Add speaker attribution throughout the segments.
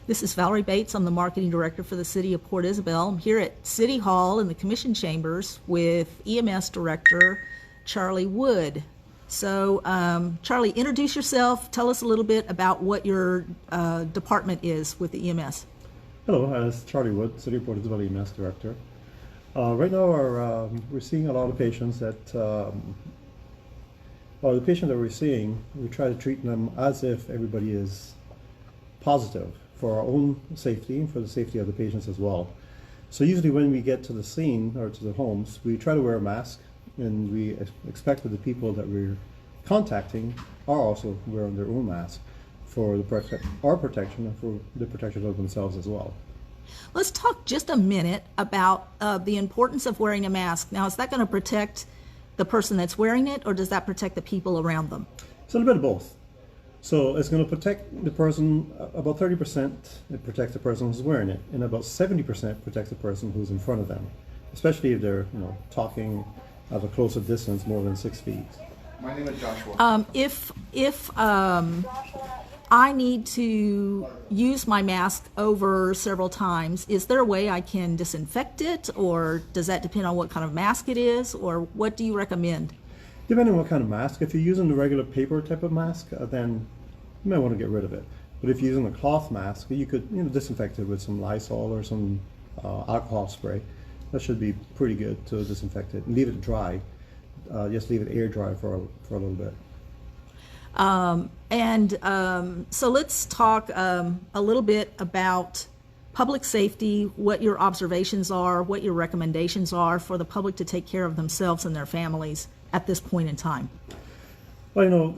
Speaker 1: This is Valerie Bates. I'm the Marketing Director for the City of Port Isabel. I'm here at City Hall in the Commission Chambers with EMS Director Charlie Wood. So, Charlie, introduce yourself. Tell us a little bit about what your department is with the EMS.
Speaker 2: Hello, it's Charlie Wood, City of Port Isabel EMS Director. Right now, we're seeing a lot of patients that, the patients that we're seeing, we try to treat them as if everybody is positive for our own safety and for the safety of the patients as well. So usually when we get to the scene or to the homes, we try to wear a mask, and we expect that the people that we're contacting are also wearing their own mask for our protection and for the protection of themselves as well.
Speaker 1: Let's talk just a minute about the importance of wearing a mask. Now, is that going to protect the person that's wearing it, or does that protect the people around them?
Speaker 2: It's a little bit of both. So it's going to protect the person, about 30% it protects the person who's wearing it, and about 70% protects the person who's in front of them, especially if they're talking at a closer distance, more than 6 feet.
Speaker 3: My name is Joshua.
Speaker 1: If I need to use my mask over several times, is there a way I can disinfect it, or does that depend on what kind of mask it is, or what do you recommend?
Speaker 2: Depending on what kind of mask. If you're using the regular paper type of mask, then you might want to get rid of it. But if you're using a cloth mask, you could disinfect it with some Lysol or some alcohol spray. That should be pretty good to disinfect it. And leave it dry. Just leave it air dry for a little bit.
Speaker 1: So let's talk a little bit about public safety, what your observations are, what your recommendations are for the public to take care of themselves and their families at this point in time.
Speaker 2: Well,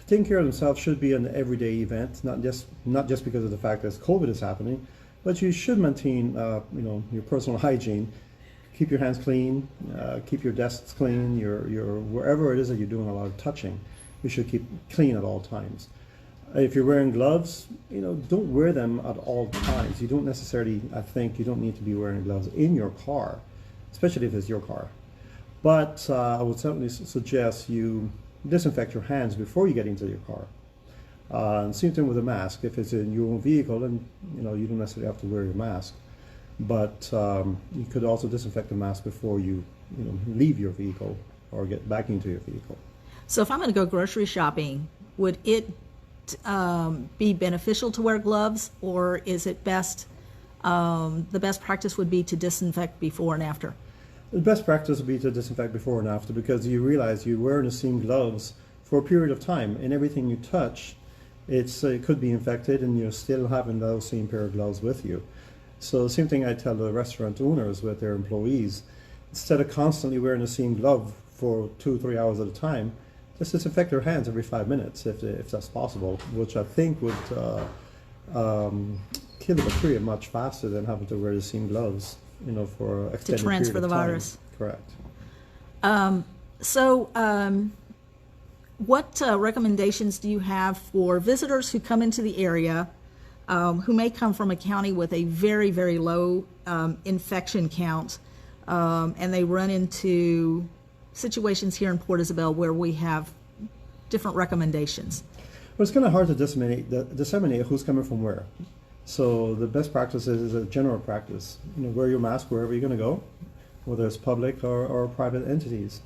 Speaker 2: taking care of themselves should be an everyday event, not just because of the fact that COVID is happening, but you should maintain, your personal hygiene. Keep your hands clean, keep your desks clean, your wherever it is that you're doing a lot of touching, you should keep clean at all times. If you're wearing gloves, don't wear them at all times. You don't necessarily, you don't need to be wearing gloves in your car, especially if it's your car. But I would certainly suggest you disinfect your hands before you get into your car. And same thing with a mask. If it's in your own vehicle, then you don't necessarily have to wear your mask. But you could also disinfect the mask before you leave your vehicle or get back into your vehicle.
Speaker 1: So if I'm going to go grocery shopping, would it be beneficial to wear gloves, or is it best, the best practice would be to disinfect before and after?
Speaker 2: The best practice would be to disinfect before and after, because you realize you're wearing the same gloves for a period of time, and everything you touch, it could be infected, and you're still having those same pair of gloves with you. So the same thing I tell the restaurant owners with their employees: instead of constantly wearing the same glove for 2-3 hours at a time, just disinfect their hands every 5 minutes if that's possible, which I think would kill the bacteria much faster than having to wear the same gloves for an extended period of time.
Speaker 1: To transfer the virus.
Speaker 2: Correct.
Speaker 1: What recommendations do you have for visitors who come into the area who may come from a county with a very, very low infection count, and they run into situations here in Port Isabel where we have different recommendations?
Speaker 2: Well, it's kind of hard to disseminate who's coming from where. So the best practice is a general practice. Wear your mask wherever you're going to go, whether it's public or private entities.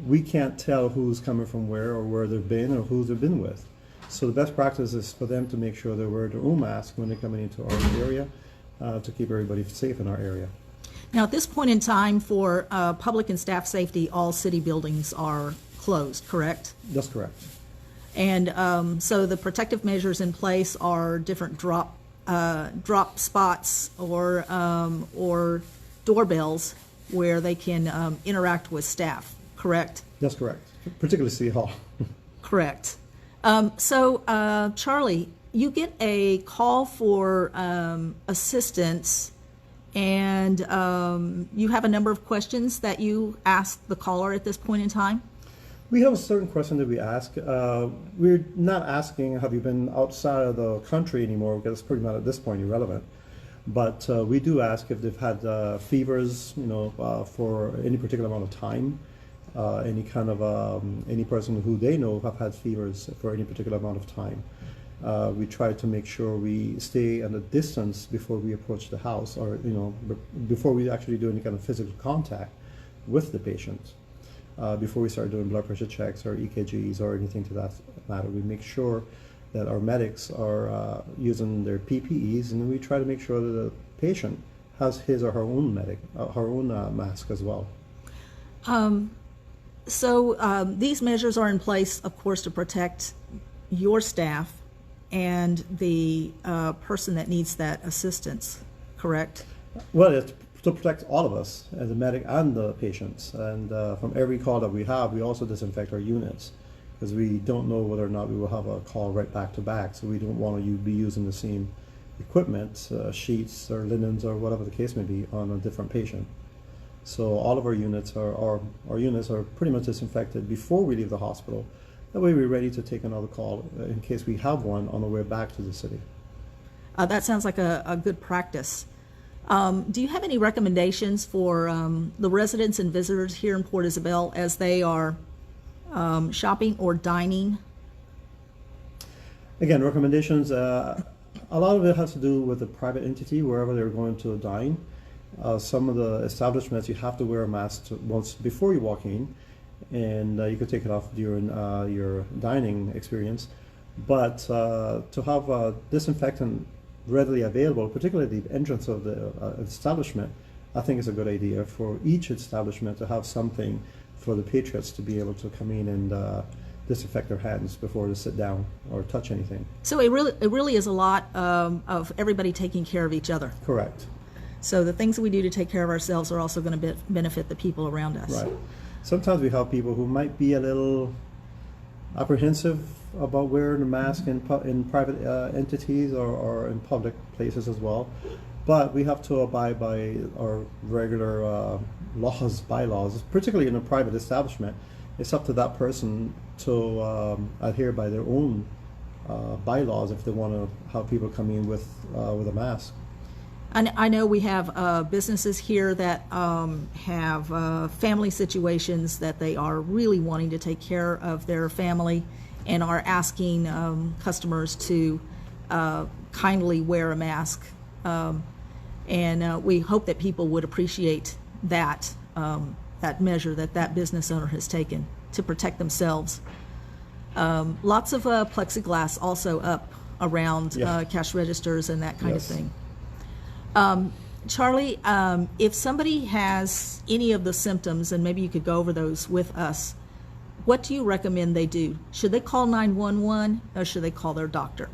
Speaker 2: We can't tell who's coming from where or where they've been or who they've been with. So the best practice is for them to make sure they wear their own mask when they're coming into our area to keep everybody safe in our area.
Speaker 1: Now, at this point in time, for public and staff safety, all city buildings are closed, correct?
Speaker 2: That's correct.
Speaker 1: And so the protective measures in place are different drop spots or doorbells where they can interact with staff, correct?
Speaker 2: That's correct, particularly City Hall.
Speaker 1: Correct. Charlie, you get a call for assistance, and you have a number of questions that you ask the caller at this point in time?
Speaker 2: We have a certain question that we ask. We're not asking, have you been outside of the country anymore, because it's pretty much at this point irrelevant. But we do ask if they've had fevers, for any particular amount of time. Any person who they know have had fevers for any particular amount of time. We try to make sure we stay at a distance before we approach the house, or before we actually do any kind of physical contact with the patient. Before we start doing blood pressure checks or EKGs or anything to that matter, we make sure that our medics are using their PPEs, and we try to make sure that the patient has his or her own mask as well.
Speaker 1: So these measures are in place, of course, to protect your staff and the person that needs that assistance, correct?
Speaker 2: Well, it's to protect all of us, as a medic and the patients. And from every call that we have, we also disinfect our units, because we don't know whether or not we will have a call right back to back. So we don't want to be using the same equipment, sheets or linens or whatever the case may be, on a different patient. So all of our units are pretty much disinfected before we leave the hospital. That way we're ready to take another call in case we have one on the way back to the city.
Speaker 1: That sounds like a good practice. Do you have any recommendations for the residents and visitors here in Port Isabel as they are shopping or dining?
Speaker 2: Again, recommendations, a lot of it has to do with the private entity, wherever they're going to dine. Some of the establishments, you have to wear a mask once before you walk in, and you could take it off during your dining experience. But to have a disinfectant readily available, particularly at the entrance of the establishment, I think is a good idea for each establishment to have something for the patriots to be able to come in and disinfect their hands before they sit down or touch anything.
Speaker 1: So it really is a lot of everybody taking care of each other.
Speaker 2: Correct.
Speaker 1: So the things that we do to take care of ourselves are also going to benefit the people around us.
Speaker 2: Right. Sometimes we help people who might be a little apprehensive about wearing a mask in private entities or in public places as well. But we have to abide by our regular bylaws, particularly in a private establishment. It's up to that person to adhere by their own bylaws if they want to have people come in with a mask.
Speaker 1: I know we have businesses here that have family situations that they are really wanting to take care of their family and are asking customers to kindly wear a mask. And we hope that people would appreciate that measure that business owner has taken to protect themselves. Lots of plexiglass also up around cash registers and that kind of thing. Charlie, if somebody has any of the symptoms, and maybe you could go over those with us, what do you recommend they do? Should they call 911 or should they call their doctor?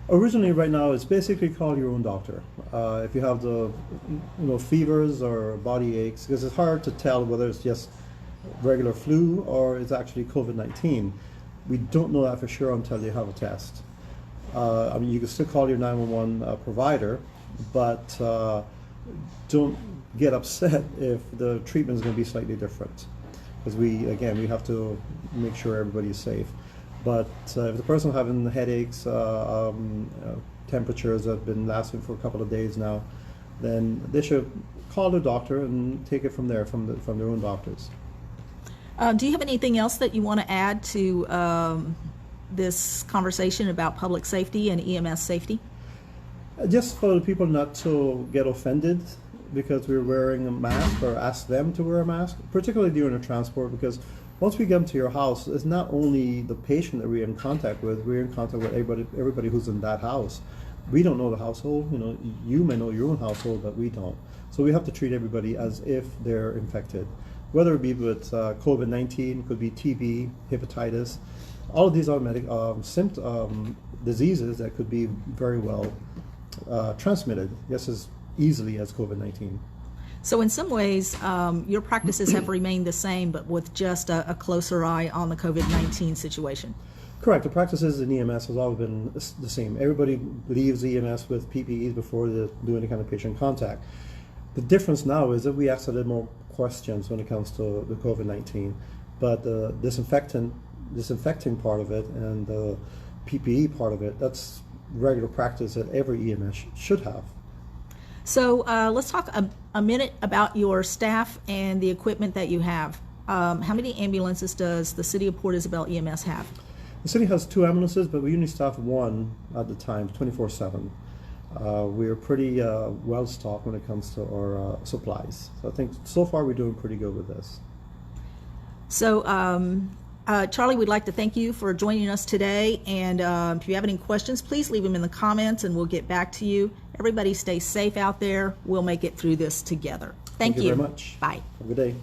Speaker 2: Originally, right now, it's basically call your own doctor. If you have the fevers or body aches, because it's hard to tell whether it's just regular flu or it's actually COVID-19. We don't know that for sure until you have a test. You can still call your 911 provider, but don't get upset if the treatment is going to be slightly different, because we have to make sure everybody's safe. But if the person having headaches, temperatures that have been lasting for a couple of days now, then they should call their doctor and take it from there, from their own doctors.
Speaker 1: Do you have anything else that you want to add to this conversation about public safety and EMS safety?
Speaker 2: Just for the people not to get offended because we're wearing a mask, or ask them to wear a mask, particularly during the transport, because once we get them to your house, it's not only the patient that we're in contact with, we're in contact with everybody who's in that house. We don't know the household, you may know your own household, but we don't. So we have to treat everybody as if they're infected, whether it be with COVID-19, could be TB, hepatitis. All of these are diseases that could be very well transmitted just as easily as COVID-19.
Speaker 1: So in some ways, your practices have remained the same, but with just a closer eye on the COVID-19 situation.
Speaker 2: Correct. The practices in EMS has always been the same. Everybody leaves EMS with PPEs before they do any kind of patient contact. The difference now is that we ask a little more questions when it comes to the COVID-19, but the disinfecting part of it and the PPE part of it, that's regular practice that every EMS should have.
Speaker 1: So let's talk a minute about your staff and the equipment that you have. How many ambulances does the City of Port Isabel EMS have?
Speaker 2: The city has 2 ambulances, but we only staff 1 at the time, 24/7. We're pretty well stocked when it comes to our supplies. So I think so far we're doing pretty good with this.
Speaker 1: So, Charlie, we'd like to thank you for joining us today. And if you have any questions, please leave them in the comments and we'll get back to you. Everybody stay safe out there. We'll make it through this together. Thank you
Speaker 2: very much.
Speaker 1: Bye.
Speaker 2: Have a good day.